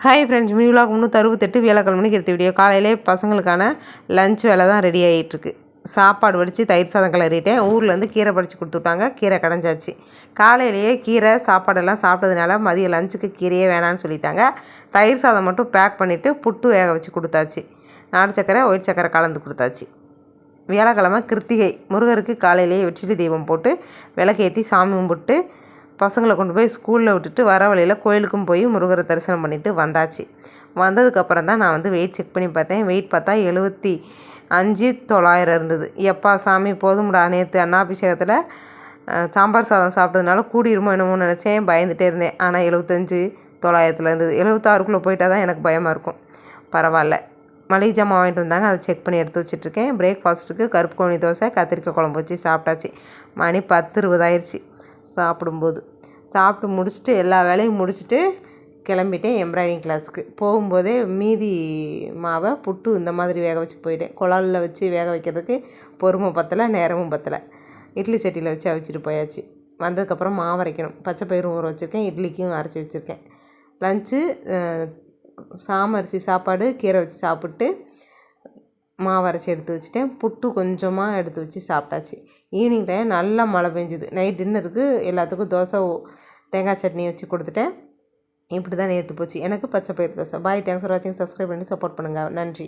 Hi friends, mini vlog 368 வியாழக்கிழமை மணிக்கு எடுத்த வீடியோ. காலையிலே பசங்களுக்கான லஞ்ச் வேலை தான் ரெடி ஆகிட்டுருக்கு. சாப்பாடு வடித்து தயிர் சாதம் கிளறிட்டேன். ஊர்லேருந்து கீரை பறித்து கொடுத்துட்டாங்க. கீரை கடைஞ்சாச்சு. காலையிலேயே கீரை சாப்பாடெல்லாம் சாப்பிட்டதுனால மதியம் லஞ்சுக்கு கீரையே வேணான்னு சொல்லிட்டாங்க. தயிர் சாதம் மட்டும் பேக் பண்ணிவிட்டு புட்டு வேக வச்சு கொடுத்தாச்சு. நாட்டு சக்கரை ஒயிட் சக்கரை கலந்து கொடுத்தாச்சு. வியாழக்கிழமை கிருத்திகை, முருகருக்கு காலையிலேயே வெற்றிலை தீபம் போட்டு விளக்கேற்றி சாமி கும்பிட்டு பசங்களை கொண்டு போய் ஸ்கூலில் விட்டுட்டு வர வழியில் கோயிலுக்கும் போய் முருகரை தரிசனம் பண்ணிவிட்டு வந்தாச்சு. வந்ததுக்கப்புறம் தான் நான் வெயிட் செக் பண்ணி பார்த்தேன். வெயிட் பார்த்தா 75,900 இருந்தது. எப்பா சாமி போதும்டா, நேற்று அன்னாபிஷேகத்தில் சாம்பார் சாதம் சாப்பிட்டதுனால கூடிருமோ என்னமோ நினச்சேன், பயந்துகிட்டே இருந்தேன். ஆனால் 75,900 இருந்தது. 76க்குள்ளே போயிட்டால் தான் எனக்கு பயமாக இருக்கும். பரவாயில்ல. மளிகை ஜாமான் வாங்கிட்டு வந்தாங்க, அதை செக் பண்ணி எடுத்து வச்சுட்ருக்கேன். பிரேக்ஃபாஸ்ட்டுக்கு கருப்பு கோணி தோசை கத்திரிக்காய் குழம்பு வச்சு சாப்பிட்டாச்சு. மணி 10:20 ஆயிடுச்சு சாப்பிடும்போது. சாப்பிட்டு முடிச்சுட்டு எல்லா வேலையும் முடிச்சுட்டு கிளம்பிட்டேன் எம்ப்ராய்டிங் கிளாஸுக்கு. போகும்போதே மீதி மாவை புட்டு இந்த மாதிரி வேக வச்சு போயிட்டேன். குழாயில் வச்சு வேக வைக்கிறதுக்கு பொறுமை பத்தலை, நேரமும் பத்தலை. இட்லி சட்டியில் வச்சு அவிச்சிட்டு போயாச்சு. வந்ததுக்கப்புறம் மாவு அரைக்கணும். பச்சை பயிறு ஊற வச்சுருக்கேன், இட்லிக்கும் அரைச்சி வச்சுருக்கேன். லஞ்சு சாமரிசி சாப்பாடு கீரை வச்சு சாப்பிட்டு மாவு அரைச்சி எடுத்து வச்சுட்டேன். புட்டு கொஞ்சமாக எடுத்து வச்சு சாப்பிட்டாச்சு. ஈவினிங் டைம் நல்லா மழை பெஞ்சுது. நைட் டின்னருக்கு எல்லாத்துக்கும் தோசை தேங்காய் சட்னி வச்சு கொடுத்துட்டேன். இப்படி தான் நேற்று போச்சு எனக்கு பச்சை பயிறு தோசை. பாய், தேங்க்ஸ் ஃபார் வாட்சிங். சப்ஸ்கிரைப் பண்ணி சப்போர்ட் பண்ணுங்கள். நன்றி.